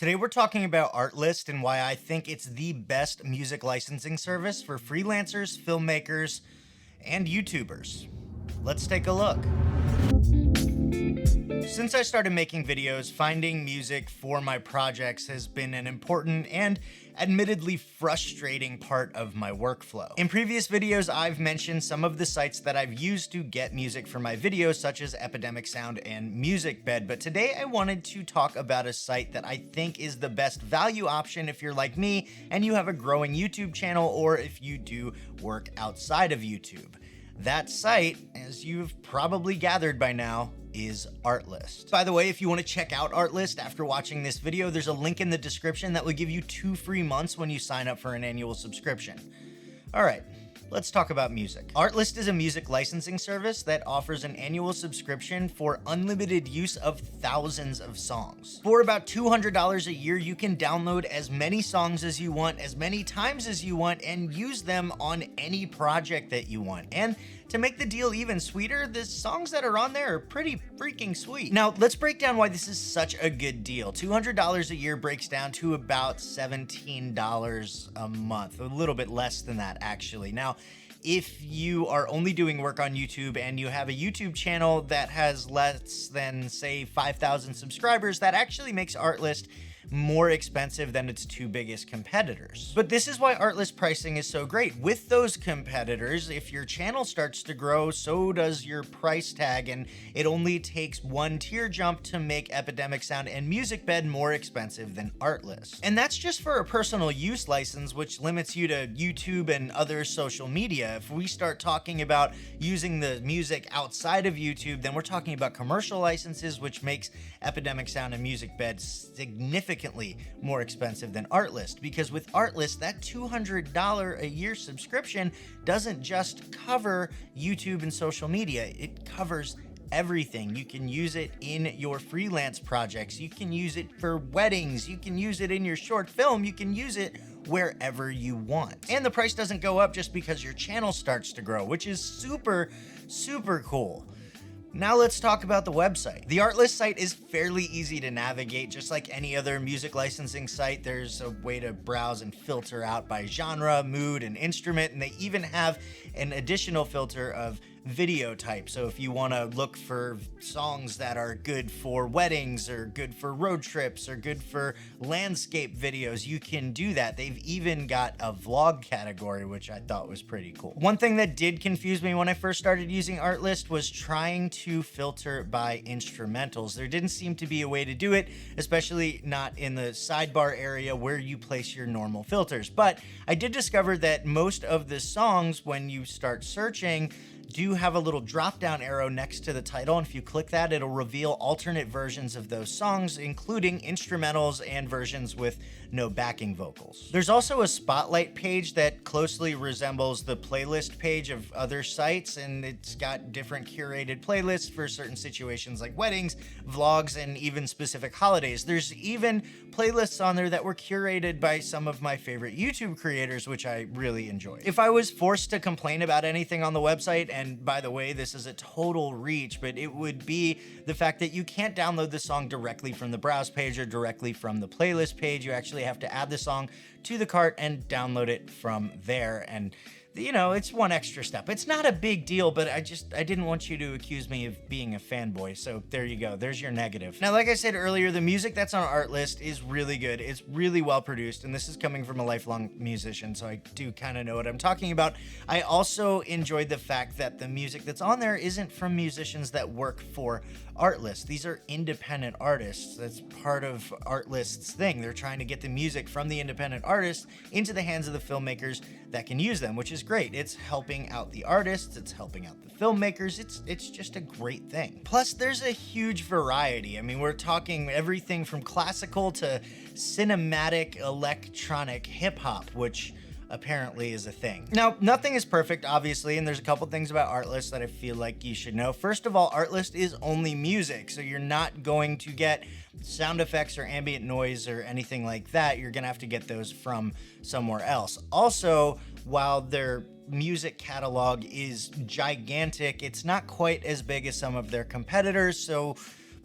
Today we're talking about Artlist and why I think it's the best music licensing service for freelancers, filmmakers, and YouTubers. Let's take a look. Since I started making videos, finding music for my projects has been an important and admittedly frustrating part of my workflow. In previous videos, I've mentioned some of the sites that I've used to get music for my videos, such as Epidemic Sound and MusicBed, but today I wanted to talk about a site that I think is the best value option if you're like me and you have a growing YouTube channel, or if you do work outside of YouTube. That site, as you've probably gathered by now, is Artlist. By the way, if you want to check out Artlist after watching this video, there's a link in the description that will give you 2 free months when you sign up for an annual subscription. All right, let's talk about music. Artlist is a music licensing service that offers an annual subscription for unlimited use of thousands of songs. For about $200 a year, you can download as many songs as you want, as many times as you want, and use them on any project that you want. And to make the deal even sweeter, the songs that are on there are pretty freaking sweet. Now, let's break down why this is such a good deal. $200 a year breaks down to about $17 a month, a little bit less than that, actually. Now, if you are only doing work on YouTube and you have a YouTube channel that has less than, say, 5,000 subscribers, that actually makes Artlist more expensive than its 2 biggest competitors. But this is why Artlist pricing is so great. With those competitors, if your channel starts to grow, so does your price tag, and it only takes 1 tier jump to make Epidemic Sound and MusicBed more expensive than Artlist. And that's just for a personal use license, which limits you to YouTube and other social media. If we start talking about using the music outside of YouTube, then we're talking about commercial licenses, which makes Epidemic Sound and MusicBed significantly more expensive than Artlist, because with Artlist, that $200 a year subscription doesn't just cover YouTube and social media, it covers everything. You can use it in your freelance projects, you can use it for weddings, you can use it in your short film, you can use it wherever you want. And the price doesn't go up just because your channel starts to grow, which is super cool. Now let's talk about the website. The Artlist site is fairly easy to navigate. Just like any other music licensing site, there's a way to browse and filter out by genre, mood, and instrument, and they even have an additional filter of video type. So if you want to look for songs that are good for weddings or good for road trips or good for landscape videos, you can do that. They've even got a vlog category, which I thought was pretty cool. One thing that did confuse me when I first started using Artlist was trying to filter by instrumentals. There didn't seem to be a way to do it, especially not in the sidebar area where you place your normal filters. But I did discover that most of the songs, when you start searching, do have a little drop-down arrow next to the title, and if you click that, it'll reveal alternate versions of those songs, including instrumentals and versions with no backing vocals. There's also a spotlight page that closely resembles the playlist page of other sites, and it's got different curated playlists for certain situations like weddings, vlogs, and even specific holidays. There's even playlists on there that were curated by some of my favorite YouTube creators, which I really enjoy. If I was forced to complain about anything on the website, and by the way, this is a total reach, but it would be the fact that you can't download the song directly from the browse page or directly from the playlist page. You actually have to add the song to the cart and download it from there. And you know, it's one extra step. It's not a big deal, but I didn't want you to accuse me of being a fanboy. So there you go. There's your negative. Now, like I said earlier, the music that's on Artlist is really good. It's really well produced, and this is coming from a lifelong musician, so I do kind of know what I'm talking about. I also enjoyed the fact that the music that's on there isn't from musicians that work for Artlist. These are independent artists. That's part of Artlist's thing. They're trying to get the music from the independent artists into the hands of the filmmakers that can use them, which is great. It's helping out the artists, it's helping out the filmmakers, it's just a great thing. Plus, there's a huge variety. I mean, we're talking everything from classical to cinematic electronic hip-hop, which apparently is a thing. Now, nothing is perfect, obviously, and there's a couple things about Artlist that I feel like you should know. First of all, Artlist is only music, so you're not going to get sound effects or ambient noise or anything like that. You're gonna have to get those from somewhere else. Also, while their music catalog is gigantic, it's not quite as big as some of their competitors, so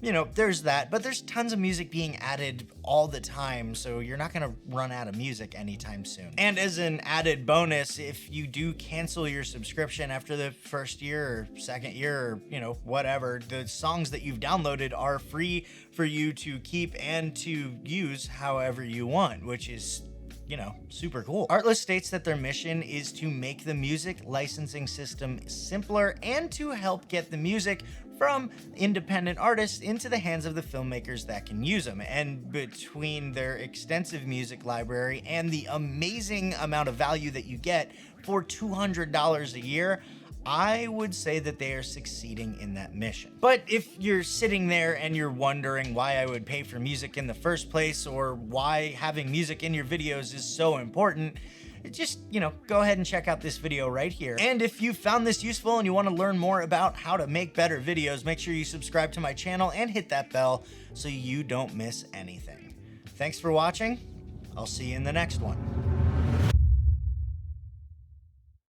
you know, there's that, but there's tons of music being added all the time, so you're not gonna run out of music anytime soon. And as an added bonus, if you do cancel your subscription after the first year or second year or, you know, whatever, the songs that you've downloaded are free for you to keep and to use however you want, which is, you know, super cool. Artlist states that their mission is to make the music licensing system simpler and to help get the music from independent artists into the hands of the filmmakers that can use them. And between their extensive music library and the amazing amount of value that you get for $200 a year, I would say that they are succeeding in that mission. But if you're sitting there and you're wondering why I would pay for music in the first place, or why having music in your videos is so important, just, you know, go ahead and check out this video right here. And if you found this useful and you want to learn more about how to make better videos, make sure you subscribe to my channel and hit that bell so you don't miss anything. Thanks for watching. I'll see you in the next one.